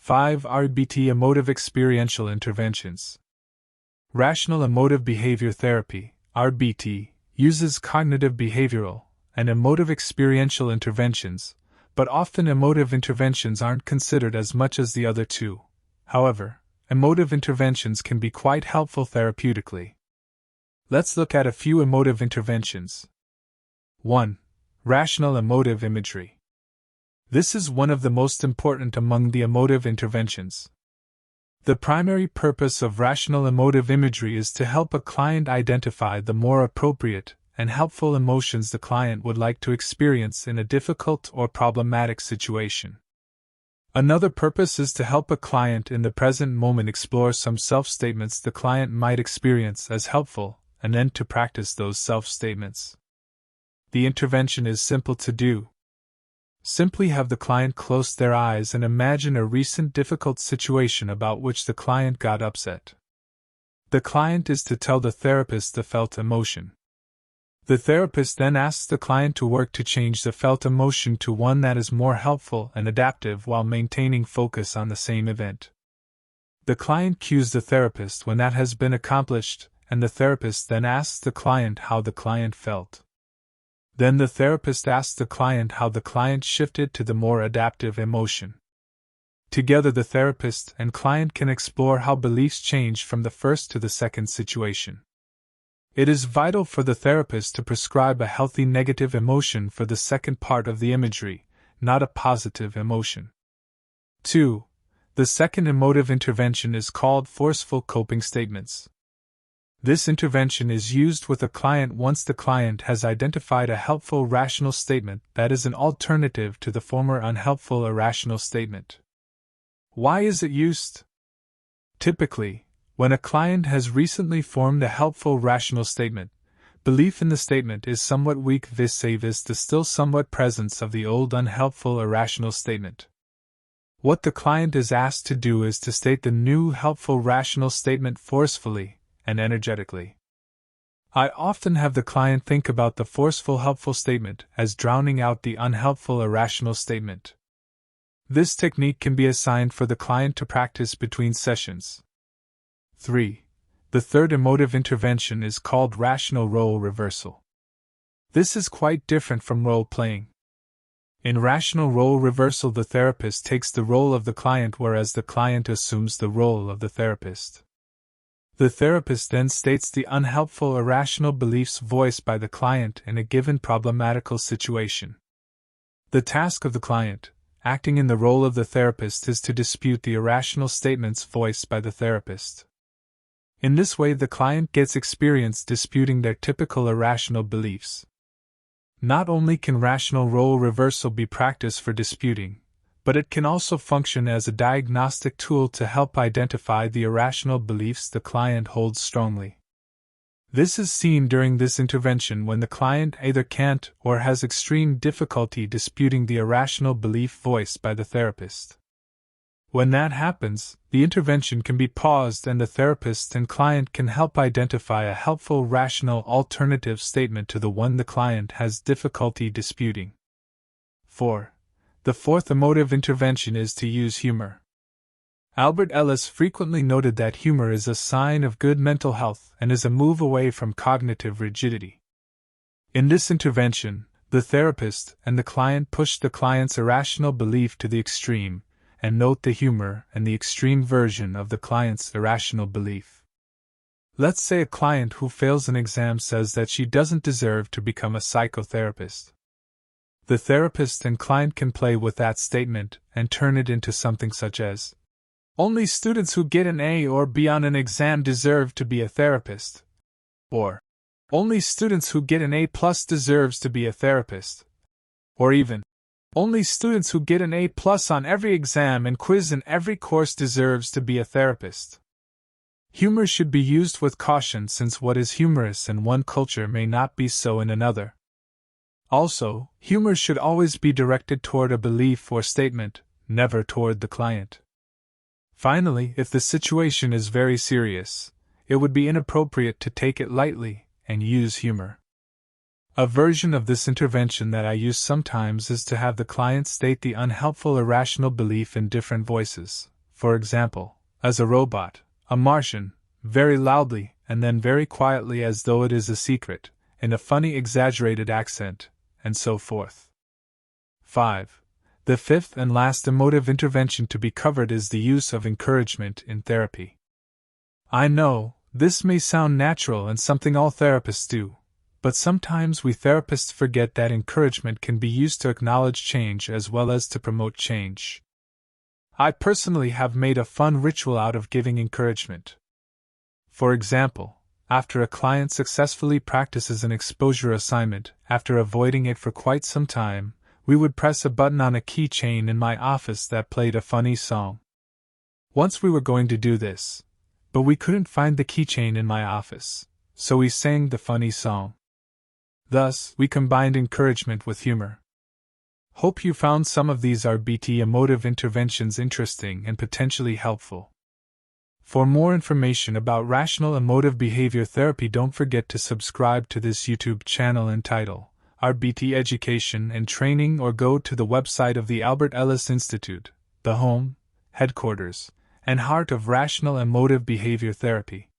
5. REBT Emotive-Experiential Interventions. Rational Emotive Behavior Therapy, REBT, uses cognitive behavioral and emotive experiential interventions, but often emotive interventions aren't considered as much as the other two. However, emotive interventions can be quite helpful therapeutically. Let's look at a few emotive interventions. 1. Rational emotive imagery. This is one of the most important among the emotive interventions. The primary purpose of rational emotive imagery is to help a client identify the more appropriate and helpful emotions the client would like to experience in a difficult or problematic situation. Another purpose is to help a client in the present moment explore some self-statements the client might experience as helpful, and then to practice those self-statements. The intervention is simple to do. Simply have the client close their eyes and imagine a recent difficult situation about which the client got upset. The client is to tell the therapist the felt emotion. The therapist then asks the client to work to change the felt emotion to one that is more helpful and adaptive while maintaining focus on the same event. The client cues the therapist when that has been accomplished, and the therapist then asks the client how the client felt. Then the therapist asks the client how the client shifted to the more adaptive emotion. Together the therapist and client can explore how beliefs change from the first to the second situation. It is vital for the therapist to prescribe a healthy negative emotion for the second part of the imagery, not a positive emotion. 2. The second emotive intervention is called forceful coping statements. This intervention is used with a client once the client has identified a helpful rational statement that is an alternative to the former unhelpful irrational statement. Why is it used? Typically, when a client has recently formed a helpful rational statement, belief in the statement is somewhat weak vis-a-vis the still somewhat presence of the old unhelpful irrational statement. What the client is asked to do is to state the new helpful rational statement forcefully and energetically. I often have the client think about the forceful helpful statement as drowning out the unhelpful irrational statement. This technique can be assigned for the client to practice between sessions. 3. The third emotive intervention is called rational role reversal. This is quite different from role playing. In rational role reversal, the therapist takes the role of the client, whereas the client assumes the role of the therapist. The therapist then states the unhelpful irrational beliefs voiced by the client in a given problematical situation. The task of the client, acting in the role of the therapist, is to dispute the irrational statements voiced by the therapist. In this way, the client gets experience disputing their typical irrational beliefs. Not only can rational role reversal be practiced for disputing, but it can also function as a diagnostic tool to help identify the irrational beliefs the client holds strongly. This is seen during this intervention when the client either can't or has extreme difficulty disputing the irrational belief voiced by the therapist. When that happens, the intervention can be paused and the therapist and client can help identify a helpful rational alternative statement to the one the client has difficulty disputing. 4. The fourth emotive intervention is to use humor. Albert Ellis frequently noted that humor is a sign of good mental health and is a move away from cognitive rigidity. In this intervention, the therapist and the client push the client's irrational belief to the extreme, and note the humor and the extreme version of the client's irrational belief. Let's say a client who fails an exam says that she doesn't deserve to become a psychotherapist. The therapist and client can play with that statement and turn it into something such as, "Only students who get an A or B on an exam deserve to be a therapist," or, "Only students who get an A+ deserves to be a therapist," or even, "Only students who get an A+ on every exam and quiz in every course deserves to be a therapist." Humor should be used with caution, since what is humorous in one culture may not be so in another. Also, humor should always be directed toward a belief or statement, never toward the client. Finally, if the situation is very serious, it would be inappropriate to take it lightly and use humor. A version of this intervention that I use sometimes is to have the client state the unhelpful irrational belief in different voices, for example, as a robot, a Martian, very loudly and then very quietly as though it is a secret, in a funny exaggerated accent, and so forth. 5. The fifth and last emotive intervention to be covered is the use of encouragement in therapy. I know, this may sound natural and something all therapists do, but sometimes we therapists forget that encouragement can be used to acknowledge change as well as to promote change. I personally have made a fun ritual out of giving encouragement. For example, after a client successfully practices an exposure assignment, after avoiding it for quite some time, we would press a button on a keychain in my office that played a funny song. Once we were going to do this, but we couldn't find the keychain in my office, so we sang the funny song. Thus, we combined encouragement with humor. Hope you found some of these REBT emotive interventions interesting and potentially helpful. For more information about rational emotive behavior therapy, don't forget to subscribe to this YouTube channel entitled REBT Education and Training, or go to the website of the Albert Ellis Institute, the home, headquarters, and heart of rational emotive behavior therapy.